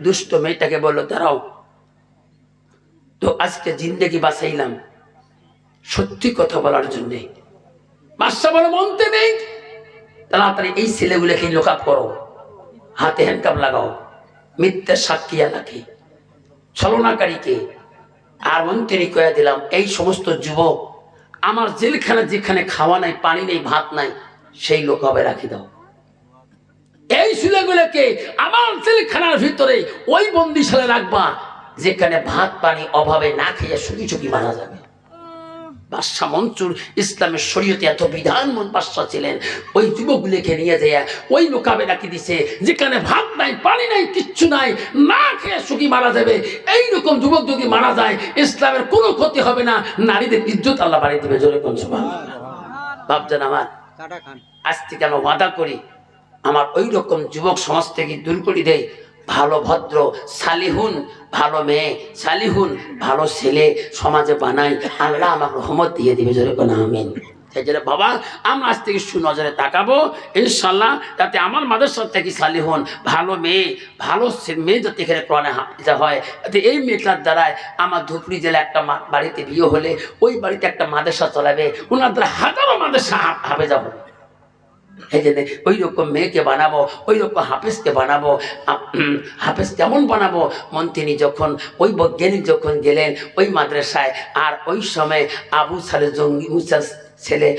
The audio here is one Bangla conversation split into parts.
দুষ্ট মেয়েটাকে বলল দাঁড়াও তো আজকে জিন্দেগি বাঁচাইলাম সত্যি কথা বলার জন্যে। বাদশা বলে মনতে নেই, তাড়াতাড়ি এই ছেলেগুলোকে লোকআপ করো, হাতে হ্যান্ডকাপ লাগাও, মিথ্যা সাক্ষী এলাকে ছলনাকারীকে। আর মন্ত্রী কয়ে দিলাম এই সমস্ত যুবক আমার জেলখানা যেখানে খাওয়া নাই, পানি নেই, ভাত নাই, সেই লোকআপে রাখি দাও। এই ছেলেগুলোকে আমার জেলখানার ভিতরে ওই বন্দিশালে রাখবা যেখানে ভাত পানি অভাবে না খেয়ে শুকি চুকি মারা যাবে। বাদশা মনসুর ইসলামের শরীয়তে এত বিধানমন বাদশা ছিলেন, ওই যুবকগুলোকে নিয়ে যায় ওই লোকাবে রাখি দিছে যেখানে ভাত নাই, পানি নাই, কিচ্ছু নাই, না খেয়ে শুকি মারা যাবে। এইরকম যুবক যদি মারা যায় ইসলামের কোনো ক্ষতি হবে না, নারীদের ইজ্জত আল্লাহ বাড়িয়ে দিবে। জোরে কোন সুবহানাল্লাহ। বাপজান আমার, আজ থেকে আমি ওয়াদা করি আমার ওই রকম যুবক সমাজ থেকে দূর করে দেয়, ভালো ভদ্র সালিহুন ভালো মেয়ে, সালিহুন ভালো ছেলে সমাজে বানাই, আল্লাহ আমাকে রহমত দিয়ে দিবে। জোরে কোন আমিন। সেই জন্য বাবা আমরা আজ থেকে সুনজরে তাকাবো ইনশাল্লাহ, যাতে আমার মাদ্রাসা থেকে সালিহুন ভালো মেয়ে, ভালো মেয়ে যাতে এখানে কোরআনে হাফেজা হয়, যাতে এই মেয়েটার দ্বারায় আমার ধুপড়ি জেলা একটা বাড়িতে বিয়ে হলে ওই বাড়িতে একটা মাদ্রাসা চলাবে, ওনার দ্বারা হাজারো মাদ্রাসা হাফেজা হবে। এই জন্য ওই রকম মেয়েকে বানাবো, ওই রকম হাফেজকে বানাবো। হাফেজ কেমন বানাবো? মন্ত্রী যখন ওই বৈজ্ঞানিক যখন গেলেন ওই মাদ্রাসায়, আর ওই সময় আবু সালে জঙ্গি মুসা ছেলে,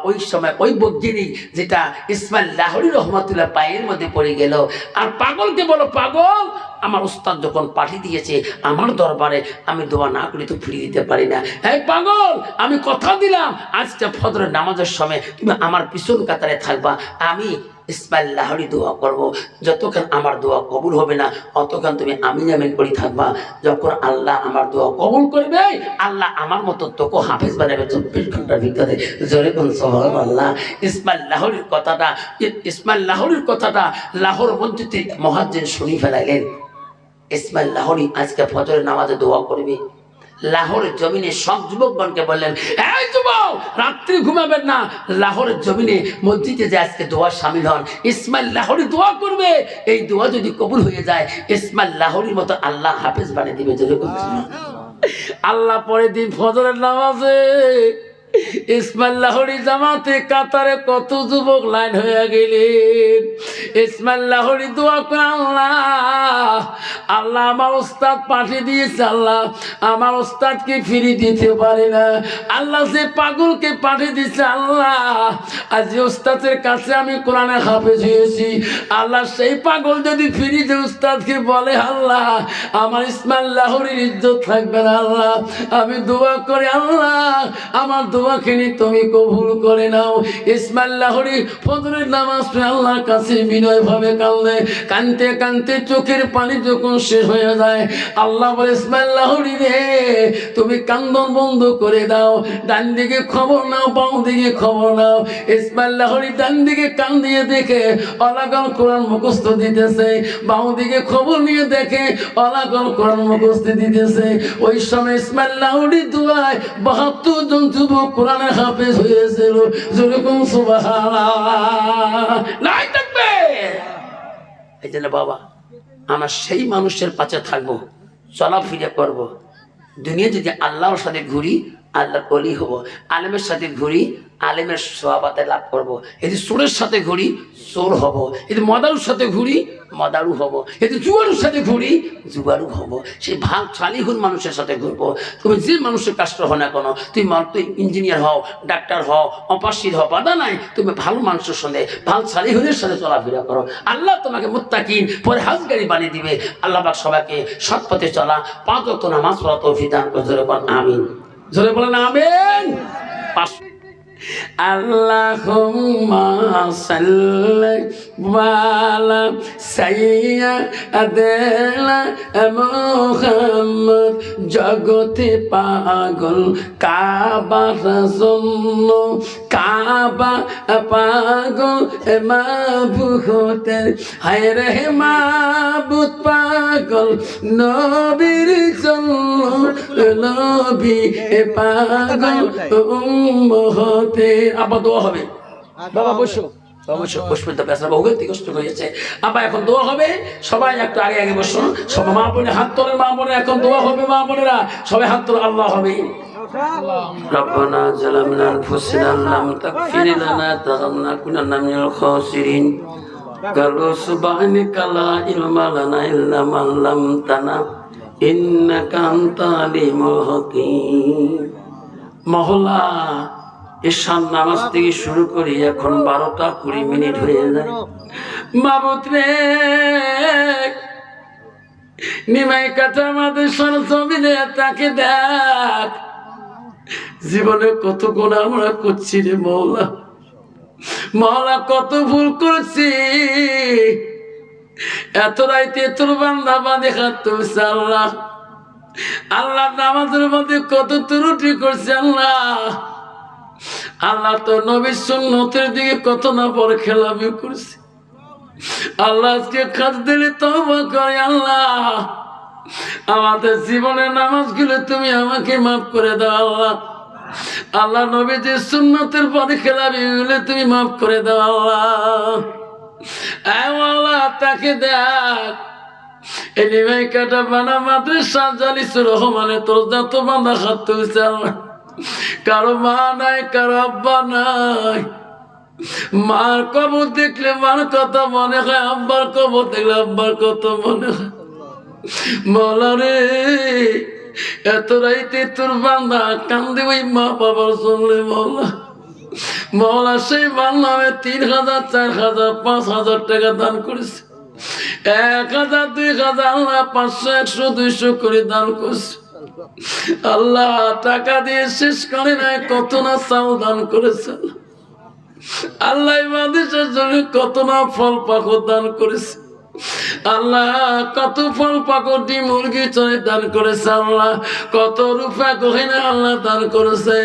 ওই সময় ওই বৈজ্ঞানিক যেটা ইসমাইল লাহোরী রহমতুল্লাহ পায়ের মধ্যে পড়ে গেল। আর পাগলকে বলো পাগল, আমার উস্তাদ যখন পাঠিয়ে দিয়েছে আমার দরবারে, আমি দোয়া না করে তো ফিরিয়ে দিতে পারি না। হ্যাঁ পাগল, আমি কথা দিলাম আজকে ফজরের নামাজের সময় তুমি আমার পিছন কাতারে থাকবা, আমি ইসমাইল লাহোরী দোয়া করবো, যতক্ষণ আমার দোয়া কবুল হবে না অতক্ষণ তুমি আমিন আমিন করে থাকবা। যখন আল্লাহ আমার দোয়া কবুল করবে আল্লাহ আমার মতো তোকে হাফেজ বানাবে 24 ঘন্টার ভিতরে। জোরে কোন সুবহানাল্লাহ। ইসমাইল লাহোরীর কথাটা লাহোর মসজিদে মুয়াজ্জিন শুনি ফেলাইলেন। ইসমাইল লাহোরী আজকে ফজরের নামাজে দোয়া করবে। লাহোরের জমিনে সব যুবকগণকে বললেন, এই যুবক রাত্রি ঘুমাবেন না, লাহোরের জমিনে মসজিদে যে আজকে দোয়া শামিল হন, ইসমাইল লাহোরী দোয়া করবে, এই দোয়া যদি কবুল হয়ে যায় ইসমাইল লাহোরীর মতো আল্লাহ হাফেজ বানিয়ে দিবে। আল্লাহ পরের দিন ফজরের নামাজে ইসমাইল লাহোরী জামাতে কাতারে কত যুবক লাইন হয়ে গেলেন। ইসমাইল লাহোরী দোয়া করে, আল্লাহ আমার উস্তাদ পাঠিয়ে দিয়েছে, আল্লাহ আমার উস্তাদকে ফিরিয়ে দিতে পারে না, আল্লাহ যে পাগলকে পাঠিয়ে দিয়েছে, আল্লাহ আজ উস্তাদের কাছে আমি কোরআনে হাফেজ হয়েছি, আল্লাহ সেই পাগল যদি ফিরিয়ে দিয়ে উস্তাদকে বলে আল্লাহ আমার ইসমাইল লাহোরীর ইজ্জত থাকবে না। আল্লাহ আমি দোয়া করে আল্লাহ আমার দোয়াখানি তুমি কবুল করে নাও। ইসমাইল লাহোরী ফজরের নামাজ পড়ে আল্লাহর কাছে বিনয় ভাবে কাঁদে, কাঁদতে কাঁদতে চোখের পানি যখন শেষ হয়ে যায় আল্লাহ বলে, ইসমাইল লাহোরী রে তুমি কান্দন বন্ধ করে দাও, ডান দিকে খবর নাও, বাম দিকে খবর নাও। ইসমাইল লাহোরী ডান দিকে কান দিয়ে দেখে অলাগল কোরআন মুখস্থ দিতেছে, বাম দিকে খবর নিয়ে দেখে অলাগল কোরআন মুখস্থ দিতেছে। ওই সময় ইসমাইল লাহোরী দুয়ায় 72 জন যুবক কোরআনে হাফেজ হয়েছিল। যেরকম সুবহানাল্লাহ নাই থাকবে। এই জন্য বাবা আমরা সেই মানুষের পাশে থাকবো, চলাফেরা করবো। দুনিয়া যদি আল্লাহর সাথে ঘুরি আল্লাহর ওলি হবো, আলেমের সাথে ঘুরি আলেমের সোহাবাতে লাভ করবো, যদি চোরের সাথে ঘুরি চোর হব, যদি মদারুর সাথে ঘুরি মদারু হব, যদি জুয়ারুর সাথে ঘুরি জুয়ারু হব। সেই ভাল সালিহুন মানুষের সাথে ঘুরবো। তুমি যে মানুষের কাষ্ট হও না কেন, তুই ইঞ্জিনিয়ার হও, ডাক্তার হও, অপাসীর হও, বাধা নাই, তুমি ভালো মানুষের সঙ্গে ভাল সালিহুনের সাথে চলাফেরা করো, আল্লাহ তোমাকে মুত্তাকিন পরহেজগারি বানিয়ে দিবে। আল্লাহ পাক সবাইকে সৎ পথে চলা, 5 ওয়াক্ত নামাজ পড়া তৌফিক দান করে। জোরে বলেন আমিন। জোরে বলেন আমিন। আল্লাহুম্মা সাল্লি আলা সাইয়্যিদিনা মুহাম্মদ। জগতে পাগল কাবার জন্য, কাবা পাগল মাবুদের, হায় রে মাবুদ পাগল নবীর জন্য, নবী পাগল উম্মত। আবার দোয়া হবে। বাবা বসো। পুষ্পিতা পেশা বহু কষ্ট হয়েছে। আবার এখন দোয়া হবে, সবাই একটু আগে আগে বসুন। সব মা বোনের হাত তোলেন, মা বোনের এখন দোয়া হবে, মা বোনেরা সবাই হাত তোলে, আল্লাহ হবে। ربنا ظلمنا أنفسنا لم تغفر لنا لنكونن من الخاسرين قالوا سبحانك لا علم لنا إلا ما علمتنا إنك أنت العليم الحكيم। মহল্লা ঈশান নামাজ থেকে শুরু করি, এখন 12টা 20 মিনিট হয়ে যায়। মাবুদ রে, নিমাই কাটা আমাদের সরজমিনে তাকে দেখ, জীবনে কত গুনাহ আমরা করছি রে মওলা। মওলা কত ভুল করছি, এত রাইতে তোর বান্দা বাঁধে হাত তুলছে আল্লাহ। আল্লাহ নামাজের মধ্যে কত ত্রুটি করছে আল্লাহ। আল্লাহ তো নবীর সুন্নতের দিকে কত না পরে খেলামি করছে আল্লাহ। আজকে কাজ দিলে তওবা করে আল্লাহ, আমাদের জীবনের নামাজগুলো তুমি আমাকে মাফ করে দাও আল্লাহ। আল্লাহ নবীজির সুন্নতের পরে খেলামি গুলো তুমি মাফ করে দাও আল্লাহ। আল্লাহ তাকে দেখ, এলিমাই কাটা বানা মাদ্রাসা জালিসুর রহমানে তোর যত বান্দা হাত তুলছে আল্লাহ, কারো মা নাই, কারো আব্বা নাই। মার কবর দেখলে মার কথা মনে হয়, আব্বার কবর দেখলে আব্বার কথা মনে হয়। মওলা রে, এত রাইতে তোর বান্দা কান্দে ওই মা বাবার শুনলে মওলা। মওলা সেই বান্দামে 3000, 4000, 5000 টাকা দান করেছে, 1000, 2000, আল্লাহ 500, 100, 200 করে দান করছে আল্লাহ। টাকা দিয়ে শেষ করে নাই, কত না চাউল দান করেছে আল্লাহ। মাদেশের জন্য কত না ফল পাকড় দান করেছে আল্লাহ। কত ফল পাকড় দিয়ে মুরগি চড়ে দান করেছে আল্লাহ। কত রূপা গহিনা আল্লাহ দান করেছে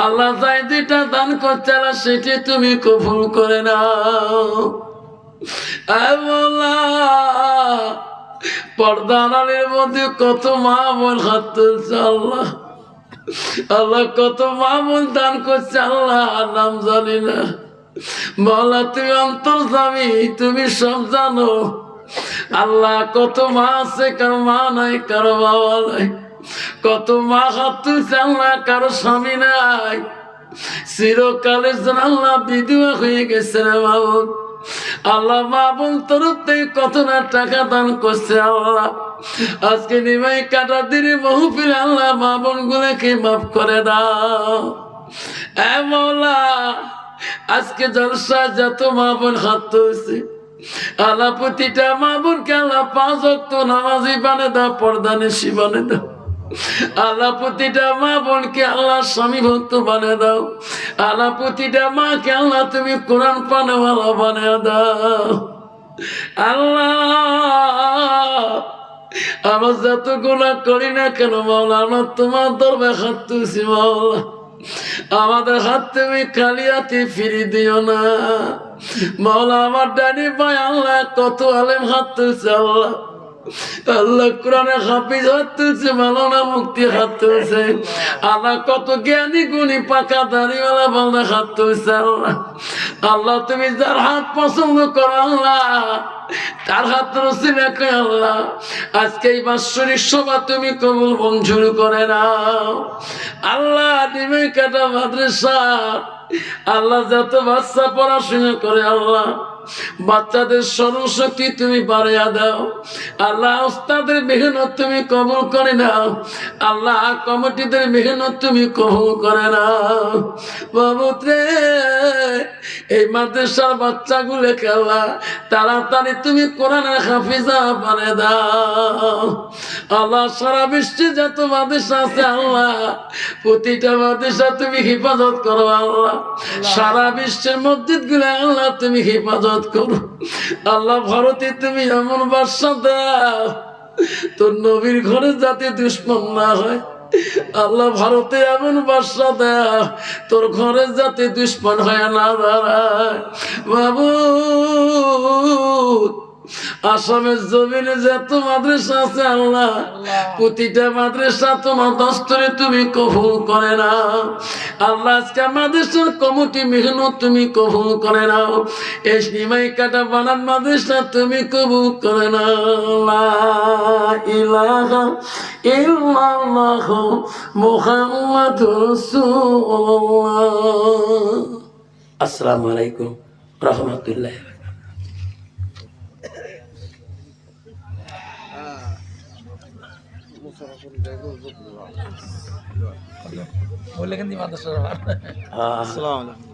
আল্লাহ। যাই যেটা দান করছে আল্লাহ, সেটি তুমি কবুল করে নাও আল্লাহ। পর্দার আড়ালের মধ্যে কত মা বোন হাত তুলছে আল্লাহ। আল্লাহ কত মা বোন দান করছে আল্লাহ, নাম জানি না মওলা। তুমি অন্তর্যামী, তুমি সব জানো আল্লাহ। কত মা আছে, কারো মা নাই, কারো বাবা নাই। কত মা হাত তুলছে আল্লাহ, কারো স্বামী নাই। চিরকালের জন্য আল্লাহ বিধবা হয়ে গেছে রে মাবুদ আল্লাহ। মা বোন তরফ থেকে কত না টাকা দান করছে আল্লাহ। আজকে নিমাই কাটা দিনে মাহফিল আল্লাহ, মা বোন গুলোকে মাফ করে দাও এ মওলা। আজকে জলসা যত মা বোন হাত তুলছে আল্লাহ, প্রতিটা মা বোনকে আল্লাহ 5 ওয়াক্ত নামাজি বানিয়ে দাও, পর্দানিশী বানিয়ে দাও আল্লাহ। প্রতিটা মা বোনকে আল্লাহ স্বামী ভক্ত বানিয়ে দাও আল্লাহ। প্রতিটা মাকে আল্লাহ তুমি কোরআন পানেওয়ালা বানিয়ে দাও আল্লাহ। আমরা যত গুনাহ করি না কেন মওলা, আমরা তোমার দরবারে হাত তুলছি মওলা। আমাদের হাত তুমি খালি হাতে ফিরে দিও না মওলা। আমার ডানি ভাই আল্লাহ কত আলেম হাত তুলছে আল্লাহ। আল্লাহ কোরআনের হাফিজ হাত তুলছে, মাওলানা মুফতি হাত তুলছে আল্লাহ। কত জ্ঞানী গুণী পাকা দাড়িওয়ালা বান্দা হাত তুলছে আল্লাহ। আল্লাহ তুমি যার হাত পছন্দ করো আল্লাহ, তার হাত রসিলা কে আল্লাহ। আজকে এই বাৎসরিক সভা তুমি কবুল মঞ্জুর করে নাও আল্লাহ। নিমাই কাটা মাদ্রাসা আল্লাহ, যত বাচ্চা পড়াশোনা করে আল্লাহ, বাচ্চাদের স্মরণশক্তি তুমি বাড়িয়ে দাও আল্লাহ। উস্তাদের মেহনত তুমি কবুল করে নাও আল্লাহ। কমিটিদের মেহনত তুমি কবুল করে নাও মাবুদ রে। এই মাদ্রাসার বাচ্চাগুলোকে আল্লাহ তাড়াতাড়ি তুমি কোরআনের হাফিজা বানিয়ে দাও আল্লাহ। সারা বিশ্বে যত মাদ্রাসা আছে আল্লাহ, প্রতিটা মাদ্রাসা তুমি হেফাজত করো আল্লাহ। সারা বিশ্বের মসজিদ গুলো আল্লাহ তুমি হেফাজত করো আল্লাহ। ভারতে তুমি এমন বাদশা দাও, তোর নবীর ঘরে যাতে দুশ্মন না হয় আল্লাহ। ভারতে এমন বাদশা দাও, তোর ঘরে যাতে দুশ্মন হয় না দাঁড়ায় মাবুদ। আসামের জমিনে যত মাদ্রাসা আছে আল্লাহ, প্রতিটা মাদ্রাসা তোমার দস্তরে তুমি কবুল করে নাও আল্লাহ। আজকে মাদ্রাসার কমিটি মেহনত তুমি কবুল করে নাও। এই নিমাই কাটা বানান মাদ্রাসা তুমি কবুল করে নাও। লা ইলাহা ইল্লাল্লাহ মুহাম্মাদুর রাসূলুল্লাহ। আসসালামু আলাইকুম রাহমাতুল্লাহ। বললেন দি মাদ্রাসা আসসালামু আলাইকুম।